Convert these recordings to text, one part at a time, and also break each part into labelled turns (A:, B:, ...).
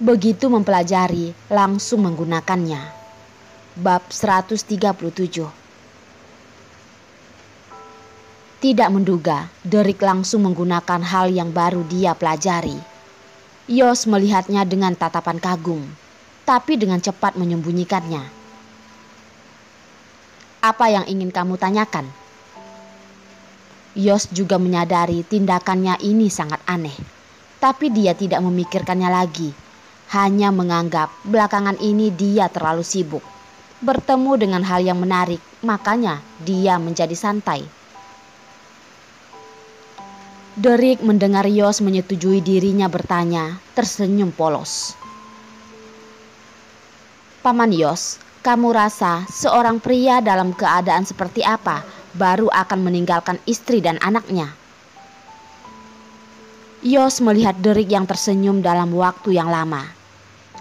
A: Begitu mempelajari, langsung menggunakannya. Bab 137. Tidak menduga, Derek langsung menggunakan hal yang baru dia pelajari. Yos melihatnya dengan tatapan kagum, tapi dengan cepat menyembunyikannya. Apa yang ingin kamu tanyakan? Yos juga menyadari tindakannya ini sangat aneh, tapi dia tidak memikirkannya lagi. Hanya menganggap belakangan ini dia terlalu sibuk bertemu dengan hal yang menarik, makanya dia menjadi santai. Derek mendengar Yos menyetujui dirinya bertanya, tersenyum polos. Paman Yos, kamu rasa seorang pria dalam keadaan seperti apa baru akan meninggalkan istri dan anaknya? Yos melihat Derek yang tersenyum dalam waktu yang lama.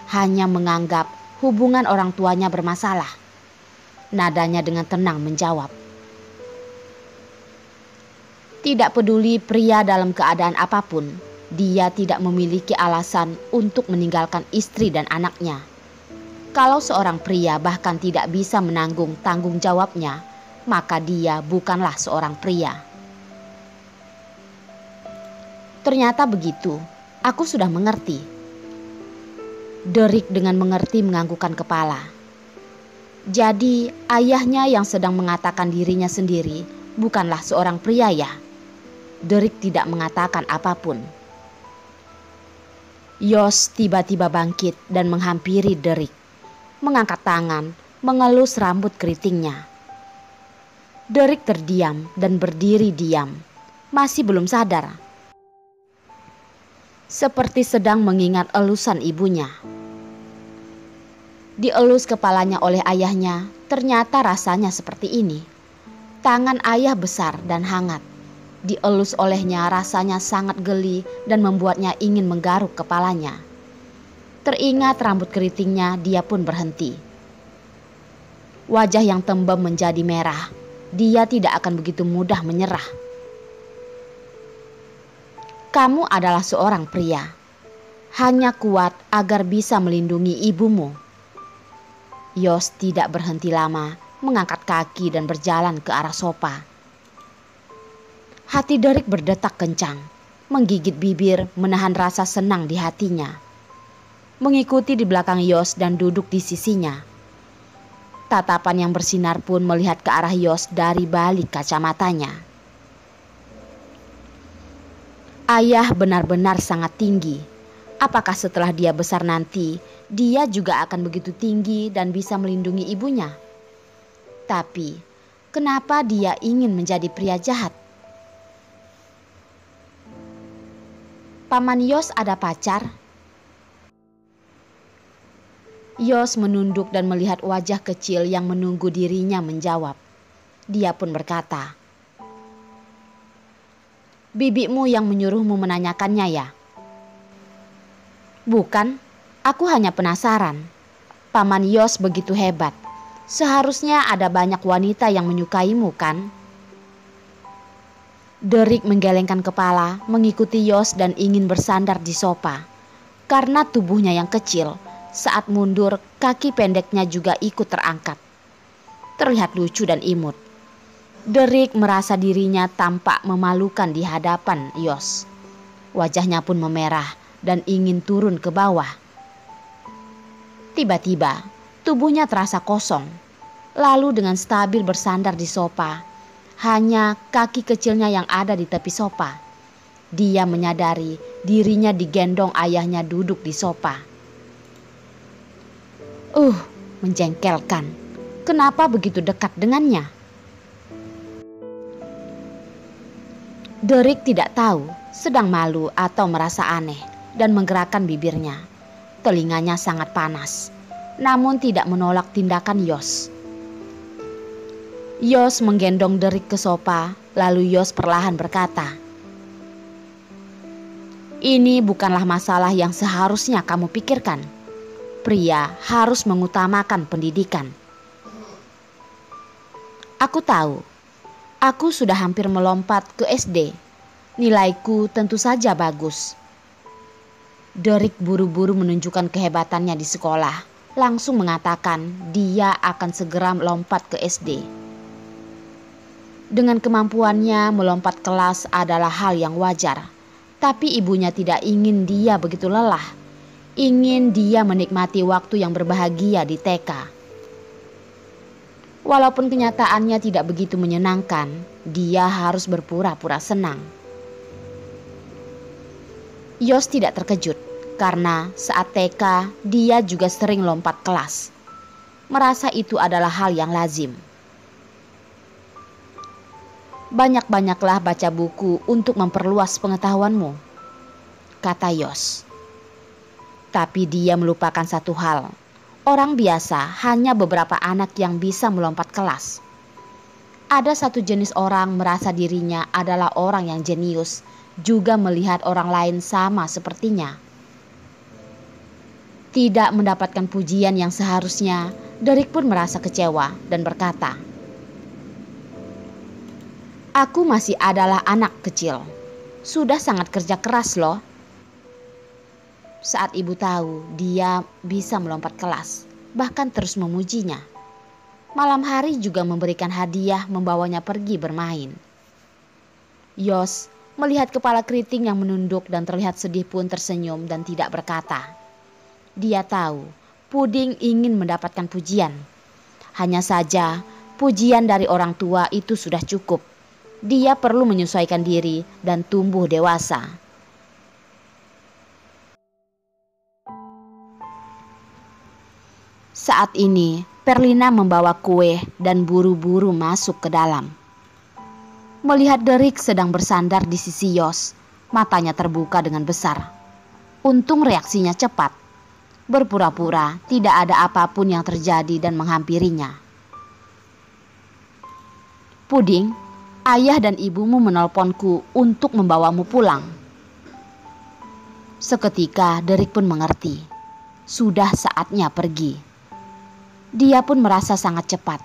A: Hanya menganggap hubungan orang tuanya bermasalah. Nadanya dengan tenang menjawab. Tidak peduli pria dalam keadaan apapun, dia tidak memiliki alasan untuk meninggalkan istri dan anaknya. Kalau seorang pria bahkan tidak bisa menanggung tanggung jawabnya, maka dia bukanlah seorang pria. Ternyata begitu, aku sudah mengerti. Derek dengan mengerti menganggukkan kepala. Jadi ayahnya yang sedang mengatakan dirinya sendiri bukanlah seorang pria ya? Derek tidak mengatakan apapun. Yos tiba-tiba bangkit dan menghampiri Derek. Mengangkat tangan, mengelus rambut keritingnya. Derek terdiam dan berdiri diam. Masih belum sadar. Seperti sedang mengingat elusan ibunya. Dielus kepalanya oleh ayahnya, ternyata rasanya seperti ini. Tangan ayah besar dan hangat. Dielus olehnya rasanya sangat geli dan membuatnya ingin menggaruk kepalanya. Teringat rambut keritingnya, dia pun berhenti. Wajah yang tembem menjadi merah. Dia tidak akan begitu mudah menyerah. Kamu adalah seorang pria. Hanya kuat agar bisa melindungi ibumu. Yos tidak berhenti lama, mengangkat kaki dan berjalan ke arah sofa. Hati Derek berdetak kencang, menggigit bibir, menahan rasa senang di hatinya. Mengikuti di belakang Yos dan duduk di sisinya. Tatapan yang bersinar pun melihat ke arah Yos dari balik kacamatanya. Ayah benar-benar sangat tinggi. Apakah setelah dia besar nanti, dia juga akan begitu tinggi dan bisa melindungi ibunya? Tapi, kenapa dia ingin menjadi pria jahat? Paman Yos ada pacar? Yos menunduk dan melihat wajah kecil yang menunggu dirinya menjawab. Dia pun berkata, "Bibimu yang menyuruhmu menanyakannya ya?" "Bukan, aku hanya penasaran. Paman Yos begitu hebat. Seharusnya ada banyak wanita yang menyukaimu kan?" Derek menggelengkan kepala, mengikuti Yos dan ingin bersandar di sofa. Karena tubuhnya yang kecil, saat mundur kaki pendeknya juga ikut terangkat. Terlihat lucu dan imut. Derek merasa dirinya tampak memalukan di hadapan Yos. Wajahnya pun memerah dan ingin turun ke bawah. Tiba-tiba tubuhnya terasa kosong. Lalu dengan stabil bersandar di sofa, hanya kaki kecilnya yang ada di tepi sofa. Dia menyadari dirinya digendong ayahnya duduk di sofa. Menjengkelkan. Kenapa begitu dekat dengannya? Derek tidak tahu sedang malu atau merasa aneh dan menggerakkan bibirnya. Telinganya sangat panas, namun tidak menolak tindakan Yos. Yos menggendong Derek ke sofa, lalu Yos perlahan berkata, "Ini bukanlah masalah yang seharusnya kamu pikirkan. Pria harus mengutamakan pendidikan. Aku tahu, aku sudah hampir melompat ke SD. Nilaiku tentu saja bagus. Derek buru-buru menunjukkan kehebatannya di sekolah. Langsung mengatakan dia akan segera melompat ke SD. Dengan kemampuannya melompat kelas adalah hal yang wajar. Tapi ibunya tidak ingin dia begitu lelah. Ingin dia menikmati waktu yang berbahagia di TK. Walaupun kenyataannya tidak begitu menyenangkan, dia harus berpura-pura senang. Yos tidak terkejut karena saat TK dia juga sering lompat kelas. Merasa itu adalah hal yang lazim. Banyak-banyaklah baca buku untuk memperluas pengetahuanmu, kata Yos. Tapi dia melupakan satu hal. Orang biasa hanya beberapa anak yang bisa melompat kelas. Ada satu jenis orang merasa dirinya adalah orang yang jenius, juga melihat orang lain sama sepertinya. Tidak mendapatkan pujian yang seharusnya, Derek pun merasa kecewa dan berkata, "Aku masih adalah anak kecil. Sudah sangat kerja keras loh." Saat ibu tahu dia bisa melompat kelas, bahkan terus memujinya. Malam hari juga memberikan hadiah membawanya pergi bermain. Yos melihat kepala keriting yang menunduk dan terlihat sedih pun tersenyum dan tidak berkata. Dia tahu Puding ingin mendapatkan pujian. Hanya saja pujian dari orang tua itu sudah cukup. Dia perlu menyesuaikan diri dan tumbuh dewasa. Saat ini Perlina membawa kue dan buru-buru masuk ke dalam. Melihat Derek sedang bersandar di sisi Yos, matanya terbuka dengan besar. Untung reaksinya cepat. Berpura-pura tidak ada apapun yang terjadi dan menghampirinya. "Puding, ayah dan ibumu menelponku untuk membawamu pulang." Seketika Derek pun mengerti. Sudah saatnya pergi. Dia pun merasa sangat cepat.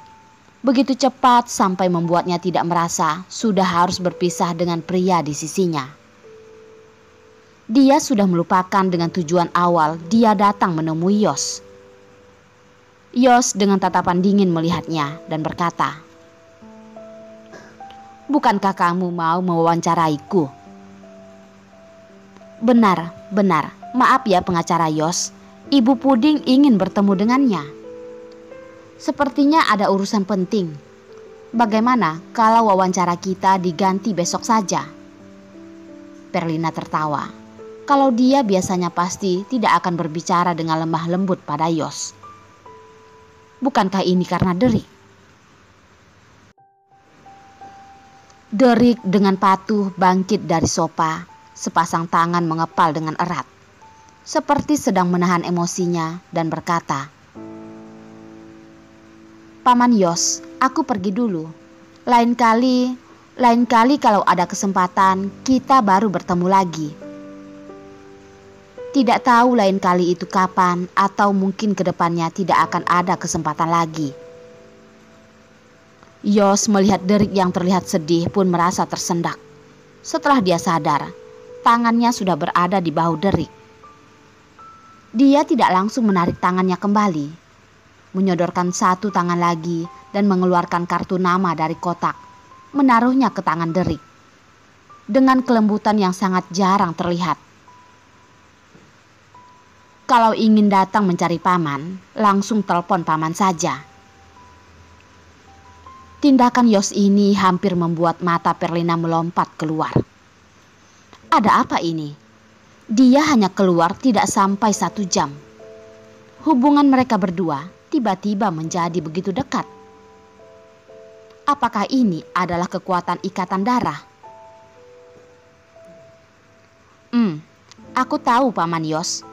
A: Begitu cepat sampai membuatnya tidak merasa sudah harus berpisah dengan pria di sisinya. Dia sudah melupakan dengan tujuan awal dia datang menemui Yos. Yos dengan tatapan dingin melihatnya dan berkata, "Bukankah kamu mau mewawancaraiku?" Benar. Maaf ya pengacara Yos. Ibu Puding ingin bertemu dengannya. Sepertinya ada urusan penting. Bagaimana kalau wawancara kita diganti besok saja?" Perlina tertawa. Kalau dia biasanya pasti tidak akan berbicara dengan lemah lembut pada Yos. Bukankah ini karena Derek? Derek dengan patuh bangkit dari sofa, sepasang tangan mengepal dengan erat, seperti sedang menahan emosinya dan berkata, "Paman Yos, aku pergi dulu. Lain kali kalau ada kesempatan kita baru bertemu lagi. Tidak tahu lain kali itu kapan atau mungkin kedepannya tidak akan ada kesempatan lagi." Yos melihat Derek yang terlihat sedih pun merasa tersendak. Setelah dia sadar, tangannya sudah berada di bahu Derek. Dia tidak langsung menarik tangannya kembali, menyodorkan satu tangan lagi dan mengeluarkan kartu nama dari kotak, menaruhnya ke tangan Derek dengan kelembutan yang sangat jarang terlihat. "Kalau ingin datang mencari paman, langsung telepon paman saja." Tindakan Yos ini hampir membuat mata Perlina melompat keluar. Ada apa ini? Dia hanya keluar tidak sampai 1 jam. Hubungan mereka berdua tiba-tiba menjadi begitu dekat. Apakah ini adalah kekuatan ikatan darah? Aku tahu paman Yos."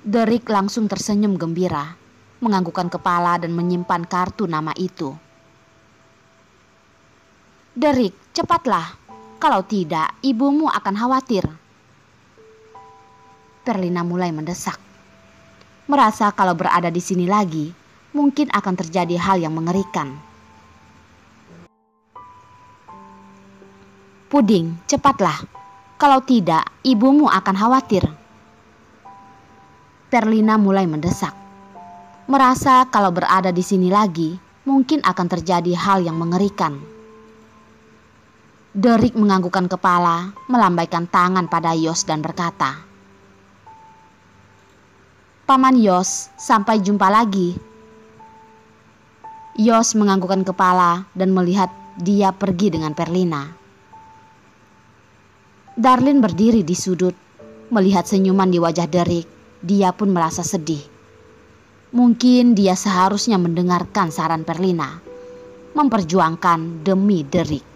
A: Derek langsung tersenyum gembira, menganggukkan kepala dan menyimpan kartu nama itu. "Derek, cepatlah. Kalau tidak, ibumu akan khawatir." Perlina mulai mendesak. Merasa kalau berada di sini lagi, mungkin akan terjadi hal yang mengerikan. "Puding, cepatlah. Kalau tidak, ibumu akan khawatir." Perlina mulai mendesak. Merasa kalau berada di sini lagi, mungkin akan terjadi hal yang mengerikan. Derek menganggukkan kepala, melambaikan tangan pada Yos dan berkata, "Paman Yos, sampai jumpa lagi." Yos menganggukkan kepala dan melihat dia pergi dengan Perlina. Darlin berdiri di sudut, melihat senyuman di wajah Derek. Dia pun merasa sedih. Mungkin dia seharusnya mendengarkan saran Perlina, memperjuangkan demi Derek.